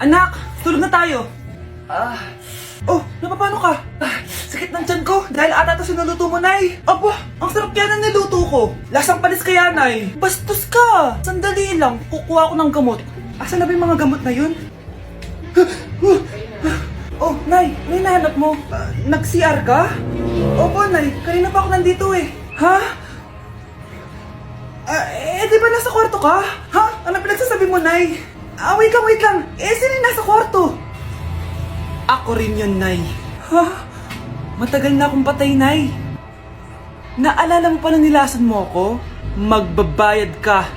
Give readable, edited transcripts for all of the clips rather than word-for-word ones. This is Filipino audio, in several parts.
Anak, tulog na tayo. Oh, napapano ka? Sakit ng tiyan ko dahil ata ito sinuluto mo, Nay. Aba, ang sarap kaya ng niluto ko. Lasang panis kaya, Nay. Bastos ka. Sandali lang, kukuha ko ng gamot. Asan na ba yung mga gamot na yun? Oh, Nay, ano yung nahanap mo? Nag-CR ka? Opo, Nay, kanina pa ako nandito eh. Ha? Di ba nasa kwarto ka? Ha? Ano pinagsasabi mo, Nay? Wait lang. Sino yung nasa kwarto? Ako rin yun, Nay. Ha? Matagal na akong patay, Nay. Naalala mo pa na nilasan mo ako? Magbabayad ka.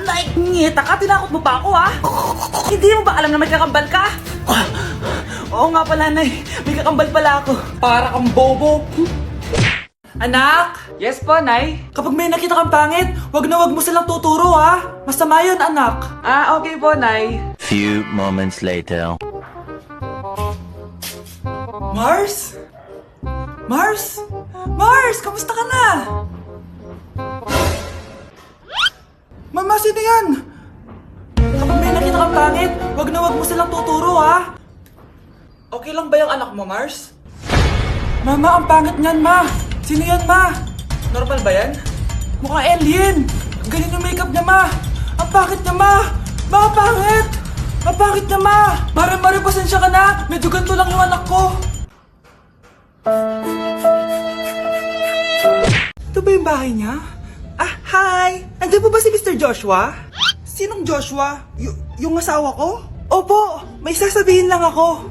Nay, ngita ka, tinakot mo pa ako, ha? Hindi mo ba alam na may kakambal ka? Oo nga pala, Nay. May kakambal pala ako. Para kang bobo. Anak! Yes po, Nay? Kapag may nakita kang pangit, wag mo silang tuturo, ha? Masama yun, anak. Okay po, Nay. Few moments later. Mars? Mars? Mars, kamusta ka na? Mama, sino yan? Kapag may nakita kang pangit, wag mo silang tuturo, ha? Okay lang ba yung anak mo, Mars? Mama, ang pangit niyan, Ma. Sino yan, Ma? Normal ba yan? Mukhang alien. Ganyan yung makeup niya, Ma. Ang pangit niya, Ma. Ma, pangit. Ang pangit niya, Ma. Mare, pasensya ka na. Medyo ganito lang yung anak ko. Ito ba yung bahay niya? Hi! Andiyan po ba si Mr. Joshua? Sinong Joshua? Yung asawa ko? Opo, may sasabihin lang ako.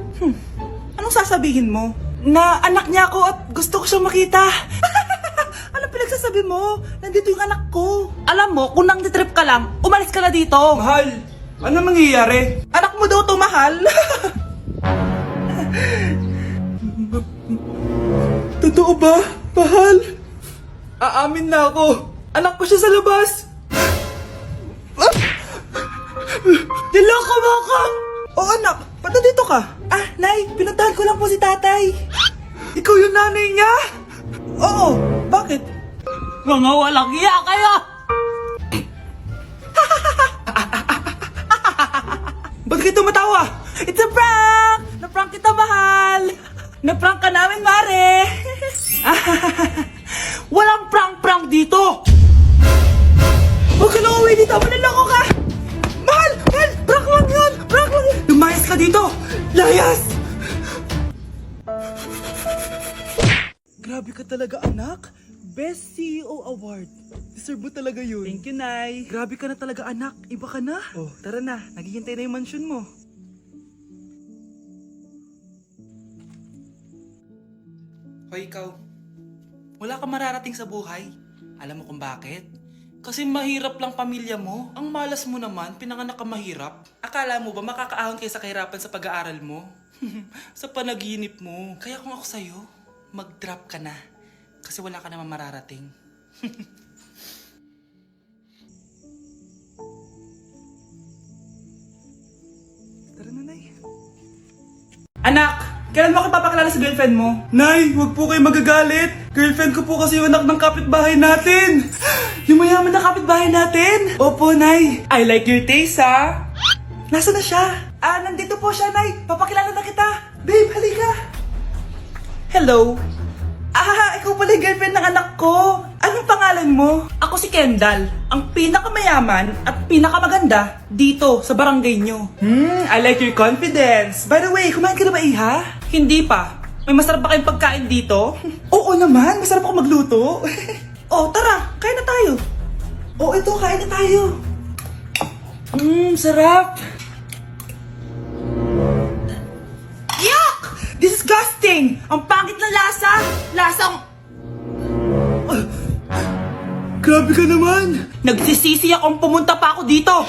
Anong sasabihin mo? Na anak niya ako at gusto ko siyang makita. Anong pinagsasabi mo? Nandito yung anak ko. Alam mo, kung nang-trip ka lang, umalis ka na dito. Mahal, ano mangyayari? Anak mo daw to, mahal. Totoo ba, mahal? Aamin na ako. Anak ko siya sa labas. Niloko mo ako! Oh, anak, ba't nandito ka? Nay, pinuntahan ko lang po si tatay. Ikaw yung nanay niya? Oo, bakit? Mga walang iya kayo! Ba't kayo tumatawa? It's a prank! Na-prank kita, mahal! Na-prank ka namin, Mare! Walang prank-prank dito! Huwag ka na uwi dito! Manaloko ka! Mahal! Prank lang yun! Lumayas ka dito! Layas! Grabe ka talaga, anak! Best CEO Award! Deserve mo talaga yun. Thank you, Nay! Grabe ka na talaga, anak! Iba ka na! Oh, tara na! Naghihintay na yung mansion mo. Hoy, ikaw! Wala ka mararating sa buhay. Alam mo kung bakit? Kasi mahirap lang pamilya mo. Ang malas mo naman, pinanganak ka mahirap. Akala mo ba makakaahon kayo sa kahirapan sa pag-aaral mo? Sa panaginip mo. Kaya kung ako sa'yo, mag-drop ka na. Kasi wala ka naman mararating. Tara na, Nay. Anak! Kailan mo ako papakilala sa girlfriend mo? Nay, huwag po kayo magagalit. Girlfriend ko po kasi yung anak ng kapitbahay natin. Yung mayaman na kapitbahay natin. Opo, Nay. I like your taste, ha? Nasaan na siya? Nandito po siya, Nay. Papakilala na kita. Babe, halika. Hello. Ikaw pala yung girlfriend ng anak ko. Anong pangalan mo? Ako si Kendall, ang pinakamayaman at pinakamaganda dito sa barangay nyo. I like your confidence. By the way, kumain ka na ba, Iha? Hindi pa. May masarap ba kayong pagkain dito? Oo naman, masarap ako magluto. Oh, tara, kain na tayo. Oh, ito, kain na tayo. Sarap. Yuck! Disgusting! Ang pangit na lasa! Lasang... Grabe ka naman! Nagsisisi akong pumunta pa ako dito!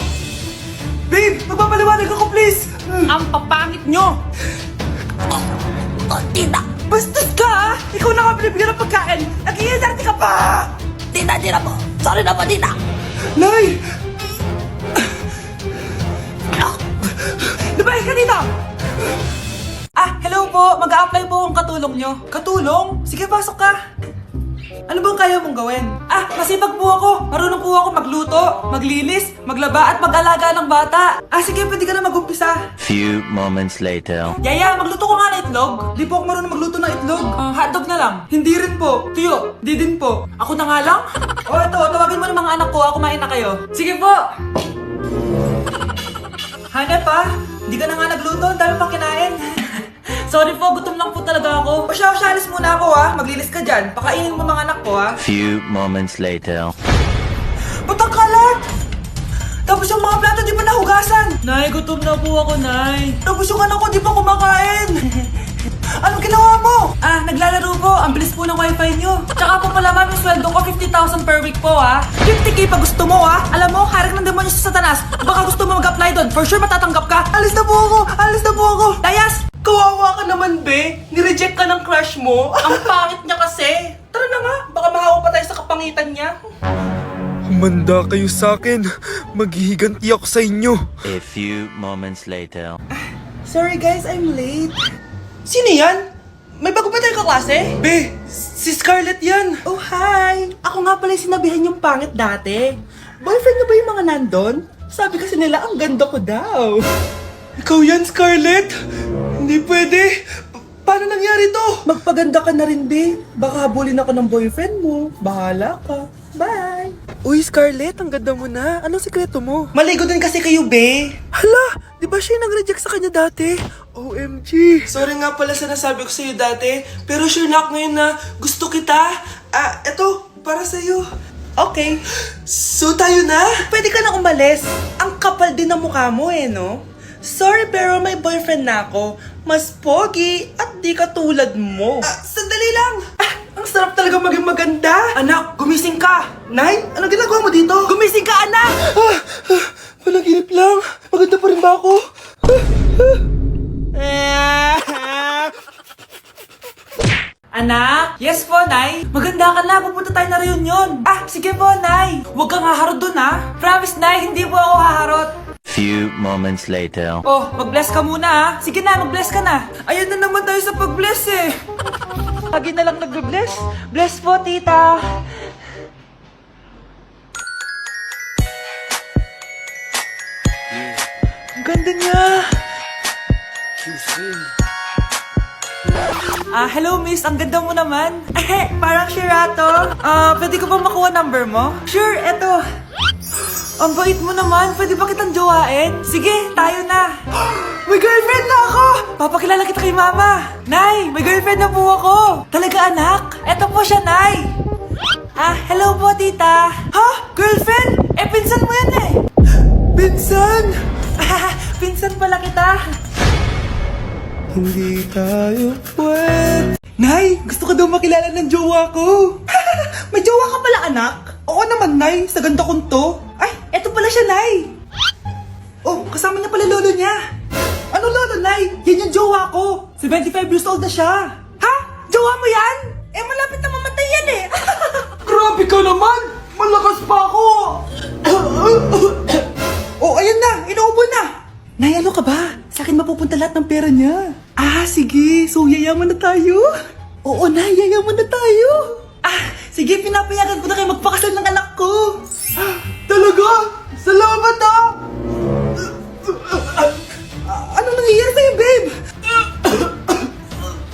Babe, magpapaliwanag ako, please! Ang papangit nyo! Tita! Bastos ka, ha? Ikaw na nga pinibigyan ng pagkain! Nag-iinarte ka pa! Tita po! Sorry na po, tita! Nay! Lumayas ka dito! Hello po! Mag-a-apply po akong katulong nyo. Katulong? Sige, pasok ka! Ano bang kaya mong gawin? Masipag po ako. Marunong po ako magluto, maglinis, maglaba at mag-alaga ng bata. Sige, pwede ka na mag-umpisa. Few moments later. Yaya, magluto ko nga ng itlog. Di po ako marunong magluto ng itlog. Hotdog na lang. Hindi rin po. Tuyo, di din po. Ako na nga lang? Eto, tawagin mo ng mga anak ko. Kumain na kayo. Sige po. Hanep di ka na nga nagluto. Ang dami pang kinain. Sorry po, gutom lang po talaga ako. Alis muna ako Maglinis ka dyan. Pakainin mo mga anak ko Few moments later. Ba't ang kalat? Tapos yung mga plato di pa nahugasan. Nay, gutom na po ako, Nay. Tapos yung anak ko di pa kumakain. Anong ginawa mo? Naglalaro po. Ang bilis po ng wifi nyo. Tsaka po pala ma'am, yung sweldo ko 50,000 per week po 50k pa gusto mo Alam mo, harik ng demonyo sa Satanas. Baka gusto mo mag-apply doon. For sure matatanggap ka. Alis na po ako. Dayas! Kawawa ka naman, be. Nireject ka ng crush mo. Ang pangit niya kasi. Tara na nga, baka mahawa pa tayo sa kapangitan niya. Humanda kayo sa akin. Maghihiganti ako sa inyo. A few moments later. Sorry guys, I'm late. Sino yan? May bago ba tayong kaklase? Be, si Scarlett yan. Oh, hi. Ako nga pala yung sinabihan yung pangit dati. Boyfriend niyo ba yung mga nandun? Sabi kasi nila, ang ganda ko daw. Ikaw yan, Scarlett? Hindi pwede. Paano nangyari to? Magpaganda ka na rin, be. Baka habulin ako ng boyfriend mo. Bahala ka. Bye. Uy, Scarlett, ang ganda mo na. Anong sikreto mo? Maligo din kasi kayo, be. Hala, di ba siya yung nag-reject sa kanya dati? OMG. Sorry nga pala sa nasabi ko sa'yo dati, pero sure na ako ngayon na gusto kita. Eto, para sa'yo. Okay. So tayo na? Pwede ka na umalis. Ang kapal din ng mukha mo no? Sorry pero may boyfriend na ako. Mas pogi at di katulad mo. Sandali lang. Ang sarap talaga maging maganda. Anak, gumising ka. Nay, ano ginagawa mo dito? Gumising ka, anak! Panaginip lang. Maganda pa rin ba ako? Anak? Yes po, Nay. Maganda ka na. Pupunta tayo na reunion. Sige po, Nay. Huwag kang haharot dun, Promise, Nay. Hindi po ako haharot. Few moments later. Oh, mag-bless ka muna, Sige na, mag-bless ka na. Ayun na naman tayo sa pag-bless Lagi na lang nag-bless. Bless po, tita. Ang ganda niya. Hello miss, ang ganda mo naman. Parang Shirato. Pwede ko ba makuha number mo? Sure, eto. Ang bait mo naman, pwede ba kitang jowain? Sige, tayo na. May girlfriend na ako! Papakilala kita kay mama. Nay, may girlfriend na po ako. Talaga anak? Eto po siya, Nay. Hello po tita. Girlfriend? Pinsan mo yan Pinsan? Pinsan pala kita. Hindi tayo pwede. Nay, gusto ko daw makilala ng jowa ko. May jowa ka pala, anak? Oo naman, Nay. Sa ganda kong to. Eto pala siya, Nay. Oh, kasama niya pala lolo niya. Ano lolo, Nay? Yan yung jowa ko. 75 years old na siya. Ha? Jowa mo yan? Malapit na mamatay yan Grabe ka naman! Malakas pa ako! Oh, ayan na. Inuubo na. Nay, ano ka ba? Sa akin mapupunta lahat ng pera niya. Sige. So, yayaman na tayo? Oo, Nay. Yayaman na tayo. Sige. Pinapayagan ko na kayo magpakasal ng anak ko. Talaga? Salamat Ano nangyayari sa'yo, babe?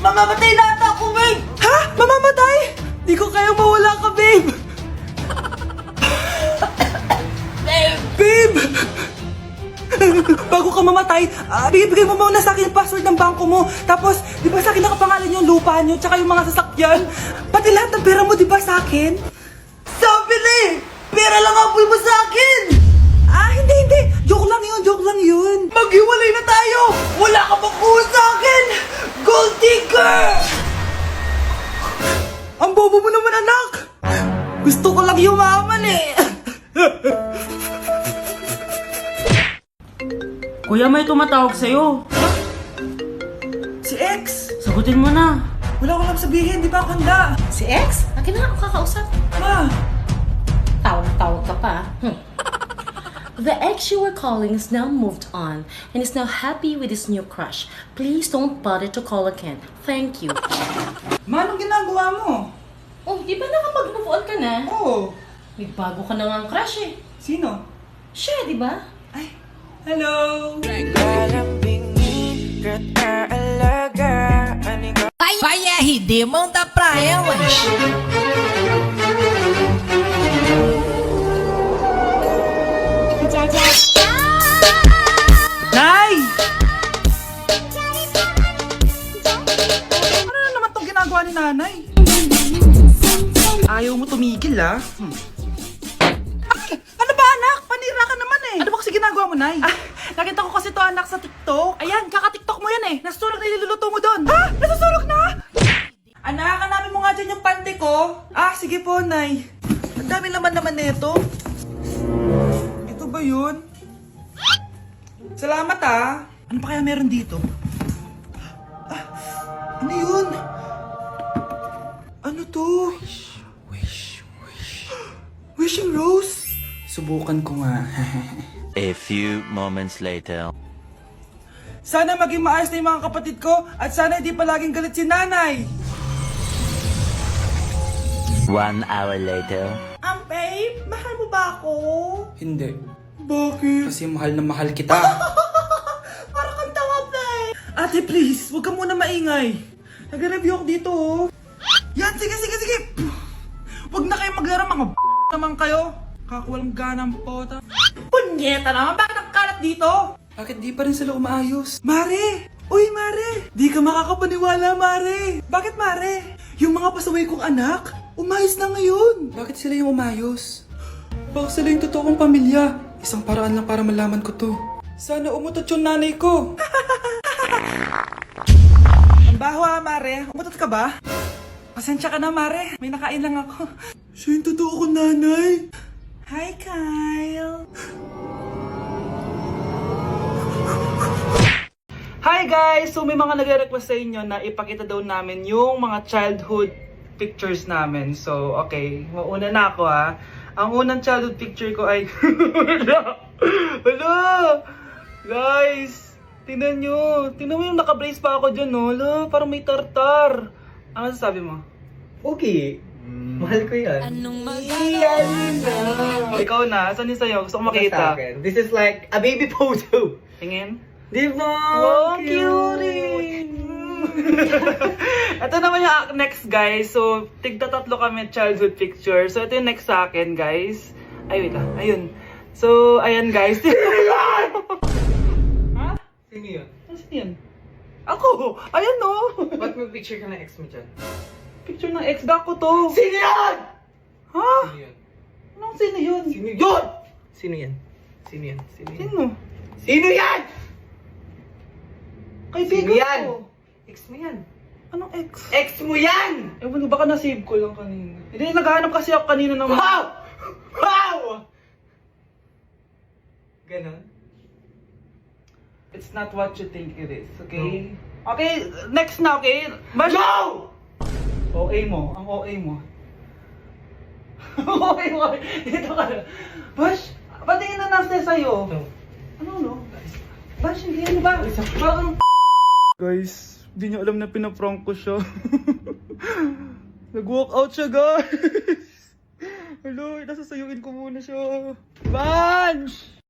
Mamamatay na ata ako, babe! Ha? Mamamatay? Di ko kaya mawala ka, babe! Babe! Bago ka mamatay, bigay mo muna sa akin yung password ng bangko mo. Tapos, di ba sa akin nakapangalan yung lupa nyo, tsaka yung mga sasakyan? Pati lahat ng pera mo, di ba sa akin? Sabi na pera lang ang mo sa akin! Hindi. Joke lang yun. Maghiwalay na tayo! Wala ka bang kuha sa akin! Gold digger! Ang bobo mo naman, anak! Gusto ko lang yumaman Kuya, may tumatawag sa'yo. Si X! Sagutin mo na. Wala ko lang sabihin, di ba ako handa? Si X? Akin na ako kakausap. Ma! Tawag-tawag ka pa. The ex you were calling is now moved on and is now happy with his new crush. Please don't bother to call again. Thank you. Ma, anong ginagawa mo? Oh, di ba nakapag-move on ka na? Oo. May bago ka na nga crush eh. Sino? Siya, di ba? Ay, hello! Vai RD, manda pra elas. Nay! Ano na naman tong ginagawa ni nanay? Ayaw mo tumigil, ah. Ay! Ano ba, anak? Panira ka naman eh. Ano ba kasi ginagawa mo, Nay? Nakita ko kasi to, anak, sa TikTok. Ayan, kaka-TikTok mo yan eh. Nasusunog na iluluto mo doon. Ha? Nasusunog na? Anak, hanapin mo nga dyan yung pante ko. Ah, sige po, Nay. Ang dami naman nito. Ito ba yun? Salamat, ah. Ano pa kaya meron dito? Ah, ano yun? Ano to? Wishing Rose? Subukan ko nga. A few moments later. Sana maging maayos na yung mga kapatid ko at sana hindi palaging galit si nanay. 1 hour later. Babe, mahal mo ba ako? Hindi. Bakit? Kasi mahal na mahal kita. Para kang tawa, babe. Ate, please, huwag ka muna maingay. Nag-review ako dito, oh. Yan, sige. Huwag na kayo maglaro, mga naman kayo. Kakawalang ganang pota. Punyeta naman, bakit nagkalat dito? Bakit di pa rin sila umaayos? Mare! Uy, Mare! Di ka makakapaniwala, Mare! Bakit, Mare? Yung mga pasaway kong anak, umayos na ngayon. Bakit sila yung umayos? Baka sila yung totoong pamilya. Isang paraan lang para malaman ko to. Sana umutot yung nanay ko. Ang baho, Mare. Umutot ka ba? Pasensya ka na, Mare. May nakain lang ako. Siya yung totoo kong nanay. Hi, Kyle. Hi guys! So may mga nagre-request sa inyo na ipakita daw namin yung mga childhood pictures namin. So okay, mauna na ako ha. Ang unang childhood picture ko ay... Hala! Guys! Tingnan nyo! Tingnan mo yung naka-brace pa ako dyan, no? Hala, parang may tartar. Ano sasabi mo? Okay. Mahal ko yan. Ikaw na, saan yung sa'yo? Gusto ko makita. This is like a baby photo. Tingin. Di ba? Wow, cute! Ito naman yung next, guys. So, tigta-tatlo kami childhood picture. So, ito yung next sa akin, guys. Ay, wait lang. Ayun. So, ayan, guys. Ha? Sino yun? Ano yun? Ako! Ayan, no! Ba't may picture ka ng ex mo dyan? Picture ng ex-da ko to. Sino yun? Ha? Sino yun? Anong sino yun? Sino yun? Sino yan? Sino yan? Sino yan? Sino? Sino yan? Kaibigan Sino yan? ko. Ex mo yan. Anong ex? Ex mo yan! Ewan ko, baka na-save ko lang kanina. Hindi, naghahanap kasi ako kanina ng... Wow! Wow! Ganon? It's not what you think it is, okay? Okay, next na, okay? Bash! Go! OA mo, ang OA mo. OA mo, dito ka na. Bash, patingin na nasa sa'yo. No. Ano, no? Bash, hindi ano ba? Parang... Guys, hindi niyo alam na pinaprank ko siya. Nag-walk out siya, guys. Hello, nasasayuin ko muna siya. Bansh!